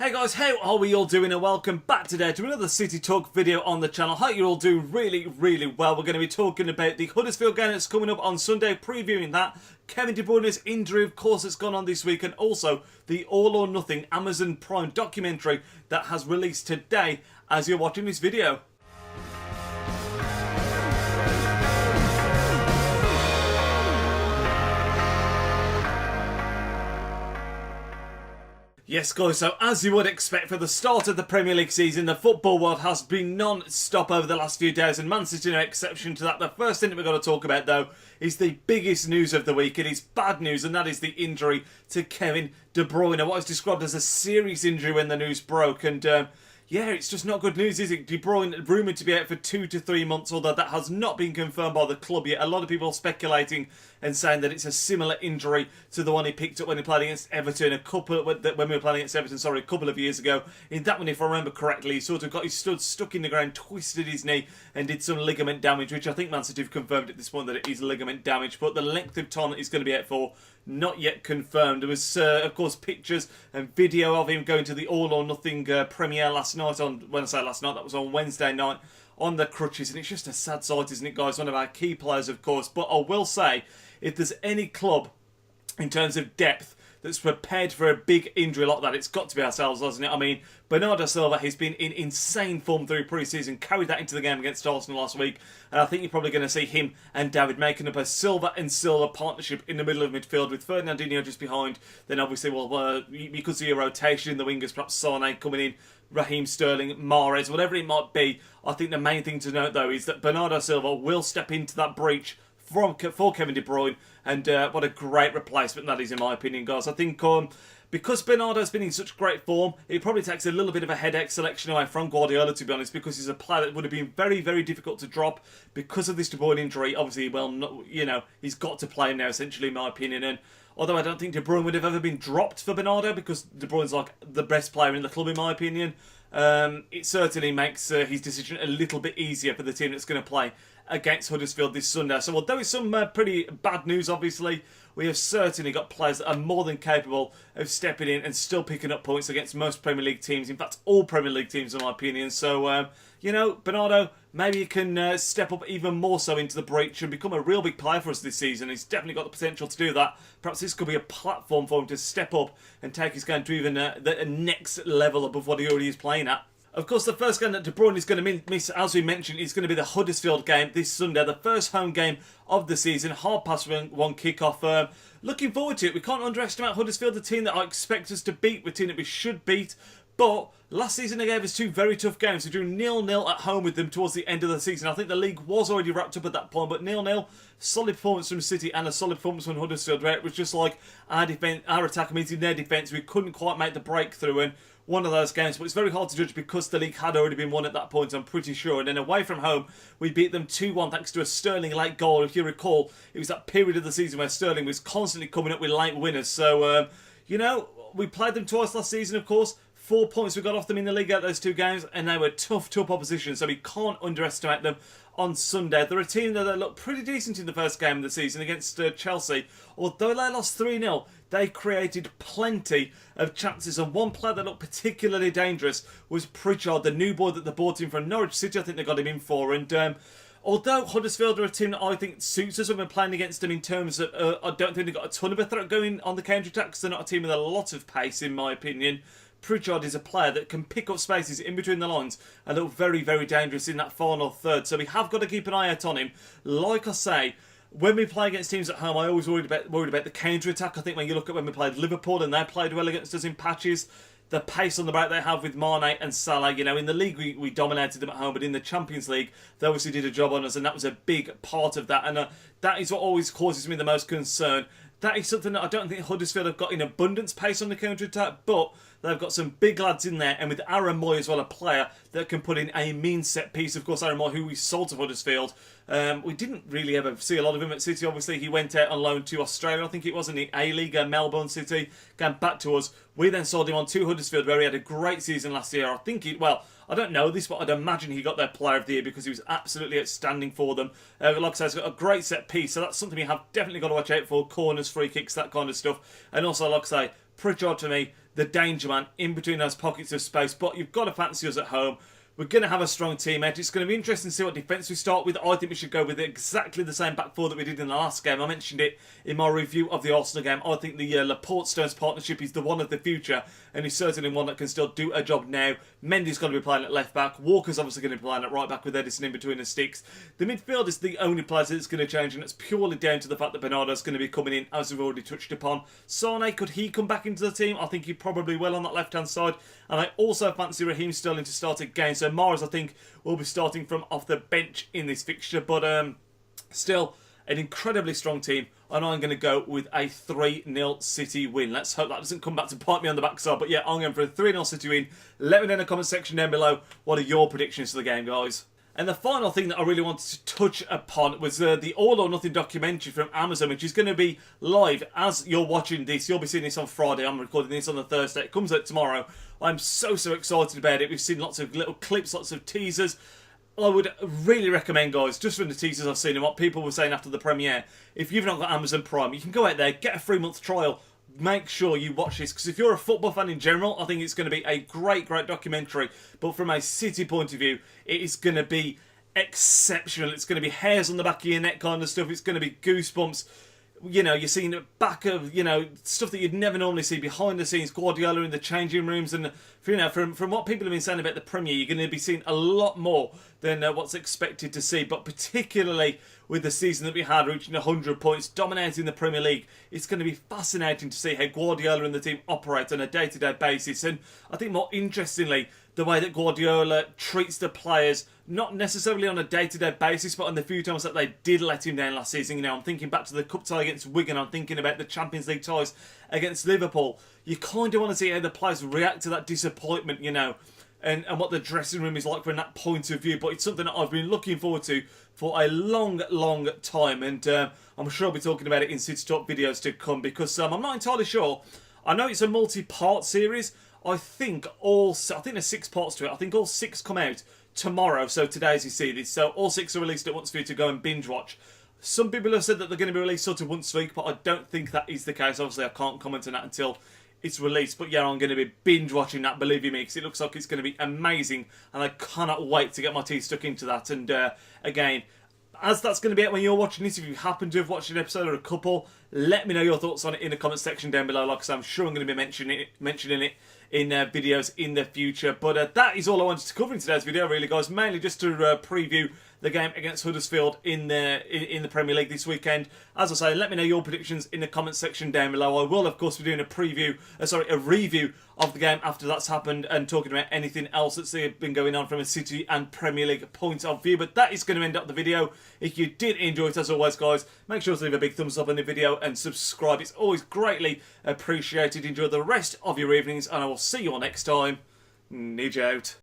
Hey guys, how are we all doing, and welcome back today to another CityTalk video on the channel. Hope you're all doing really well. We're going to be talking about the Huddersfield game that's coming up on Sunday, previewing that, Kevin De Bruyne's injury, of course, that's gone on this week, and also the All or Nothing Amazon Prime documentary that has released today as you're watching this video. Yes guys, so as you would expect for the start of the Premier League season, the football world has been non-stop over the last few days, and Man City no exception to that. The first thing that we've got to talk about though is the biggest news of the week. It is bad news, and that is the injury to Kevin De Bruyne, what is described as a serious injury when the news broke, and yeah, it's just not good news, is it? De Bruyne rumoured to be out for 2 to 3 months, although that has not been confirmed by the club yet. A lot of people speculating and saying that it's a similar injury to the one he picked up when he played against Everton a couple of years ago. In that one, if I remember correctly, he sort of got his stud stuck in the ground, twisted his knee, and did some ligament damage, which I think Man City have confirmed at this point that it is ligament damage. But the length of time that he's going to be out for, not yet confirmed. There was, of course, pictures and video of him going to the All or Nothing premiere last night. When I say last night, that was on Wednesday night, on the crutches, and it's just a sad sight, isn't it, guys? One of our key players, of course. But I will say, if there's any club in terms of depth that's prepared for a big injury like that, it's got to be ourselves, hasn't it? I mean, Bernardo Silva has been in insane form through pre-season, carried that into the game against Arsenal last week, and I think you're probably going to see him and David making up a Silva and Silva partnership in the middle of midfield with Fernandinho just behind. Then obviously, well, you could see a rotation in the wingers, perhaps Sane coming in, Raheem Sterling, Mahrez, whatever it might be. I think the main thing to note, though, is that Bernardo Silva will step into that breach for Kevin De Bruyne, and what a great replacement that is, in my opinion, guys. I think because Bernardo's been in such great form, it probably takes a little bit of a headache selection away from Guardiola, to be honest, because he's a player that would have been very, very difficult to drop because of this De Bruyne injury. Obviously, well, you know, he's got to play him now, essentially, in my opinion. And although I don't think De Bruyne would have ever been dropped for Bernardo, because De Bruyne's like the best player in the club, in my opinion, it certainly makes his decision a little bit easier for the team that's going to play against Huddersfield this Sunday. So although it's some pretty bad news, obviously, we have certainly got players that are more than capable of stepping in and still picking up points against most Premier League teams. In fact, all Premier League teams, in my opinion. So, you know, Bernardo, maybe he can step up even more so into the breach and become a real big player for us this season. He's definitely got the potential to do that. Perhaps this could be a platform for him to step up and take his game to even the next level above what he already is playing at. Of course, the first game that De Bruyne is going to miss, as we mentioned, is going to be the Huddersfield game this Sunday, the first home game of the season, 1:30 kickoff. Looking forward to it. We can't underestimate Huddersfield, the team that I expect us to beat, the team that we should beat. But last season they gave us two very tough games. We drew 0-0 at home with them towards the end of the season. I think the league was already wrapped up at that point, but 0-0, solid performance from City and a solid performance from Huddersfield, where it was just like our attack meeting their defence. We couldn't quite make the breakthrough, and one of those games, but it's very hard to judge because the league had already been won at that point, I'm pretty sure. And then away from home, we beat them 2-1 thanks to a Sterling late goal. If you recall, it was that period of the season where Sterling was constantly coming up with late winners. So, you know, we played them twice last season, of course. 4 points we got off them in the league out those two games, and they were tough opposition, so we can't underestimate them on Sunday. They're a team that looked pretty decent in the first game of the season against Chelsea. Although they lost 3-0, they created plenty of chances, and one player that looked particularly dangerous was Pritchard, the new boy that they bought in from Norwich City. I think they got him in for, and although Huddersfield are a team that I think suits us when we're playing against them in terms of, I don't think they've got a ton of a threat going on the counter-attack, because they're not a team with a lot of pace, in my opinion. Pritchard is a player that can pick up spaces in between the lines and look very, very dangerous in that final third. So we have got to keep an eye out on him. Like I say, when we play against teams at home, I always worried about the counter-attack. I think when you look at when we played Liverpool and they played well against us in patches, the pace on the break they have with Mane and Salah, you know, in the league we dominated them at home, but in the Champions League they obviously did a job on us, and that was a big part of that. And that is what always causes me the most concern. That is something that I don't think Huddersfield have got in abundance pace on the counter-attack, but they've got some big lads in there, and with Aaron Moy as well, a player that can put in a mean set piece. Of course, Aaron Moy, who we sold to Huddersfield, we didn't really ever see a lot of him at City. Obviously, he went out on loan to Australia, I think it was, in the A-League, Melbourne City, came back to us. We then sold him on to Huddersfield, where he had a great season last year. I think I don't know this, but I'd imagine he got their player of the year because he was absolutely outstanding for them. Like I said, he's got a great set piece, so that's something we have definitely got to watch out for. Corners, free kicks, that kind of stuff. And also, like I say, Pritchard, to me, the danger man in between those pockets of space. But you've got to fancy us at home. We're going to have a strong team edge. It's going to be interesting to see what defence we start with. I think we should go with exactly the same back four that we did in the last game. I mentioned it in my review of the Arsenal game. I think the Laporte-Stones partnership is the one of the future, and he's certainly one that can still do a job now. Mendy's going to be playing at left back. Walker's obviously going to be playing at right back with Edison in between the sticks. The midfield is the only place that's going to change, and it's purely down to the fact that Bernardo's going to be coming in, as we've already touched upon. Sane, could he come back into the team? I think he probably will on that left-hand side. And I also fancy Raheem Sterling to start again. So Mahrez, I think, will be starting from off the bench in this fixture. But still, an incredibly strong team. And I'm going to go with a 3-0 City win. Let's hope that doesn't come back to bite me on the backside. But yeah, I'm going for a 3-0 City win. Let me know in the comment section down below what are your predictions for the game, guys. And the final thing that I really wanted to touch upon was the All or Nothing documentary from Amazon, which is going to be live as you're watching this. You'll be seeing this on Friday. I'm recording this on the Thursday. It comes out tomorrow. I'm so excited about it. We've seen lots of little clips, lots of teasers. I would really recommend, guys, just from the teasers I've seen and what people were saying after the premiere, if you've not got Amazon Prime, you can go out there, get a 3-month trial. Make sure you watch this, because if you're a football fan in general, I think it's going to be a great documentary. But from a City point of view, it is going to be exceptional. It's going to be hairs on the back of your neck kind of stuff. It's going to be goosebumps. You know, you're seeing the back of, you know, stuff that you'd never normally see behind the scenes. Guardiola in the changing rooms, and you know, from what people have been saying about the Premier, you're going to be seeing a lot more than what's expected to see. But particularly with the season that we had, reaching 100 points, dominating the Premier League, it's going to be fascinating to see how Guardiola and the team operate on a day-to-day basis. And I think more interestingly, the way that Guardiola treats the players, not necessarily on a day-to-day basis, but on the few times that they did let him down last season. You know, I'm thinking back to the cup tie against Wigan. I'm thinking about the Champions League ties against Liverpool. You kind of want to see how the players react to that disappointment, you know, and what the dressing room is like from that point of view. But it's something that I've been looking forward to for a long time. And I'm sure I'll be talking about it in CityTalk videos to come, because I'm not entirely sure. I know it's a multi-part series. I think there's 6 parts to it. I think all 6 come out tomorrow, so today as you see this. So all 6 are released at once for you to go and binge watch. Some people have said that they're going to be released sort of once a week, but I don't think that is the case. Obviously, I can't comment on that until it's released. But yeah, I'm going to be binge watching that, believe you me, because it looks like it's going to be amazing. And I cannot wait to get my teeth stuck into that. And again, as that's going to be it when you're watching this, if you happen to have watched an episode or a couple, let me know your thoughts on it in the comment section down below. Like I said, I'm sure I'm going to be mentioning it in videos in the future. But that is all I wanted to cover in today's video, really, guys. Mainly just to preview the game against Huddersfield in the Premier League this weekend. As I say, let me know your predictions in the comment section down below. I will, of course, be doing a review of the game after that's happened, and talking about anything else that's been going on from a City and Premier League point of view. But that is going to end up the video. If you did enjoy it, as always, guys, make sure to leave a big thumbs up on the video and subscribe. It's always greatly appreciated. Enjoy the rest of your evenings, and I will see you all next time. Nidge out.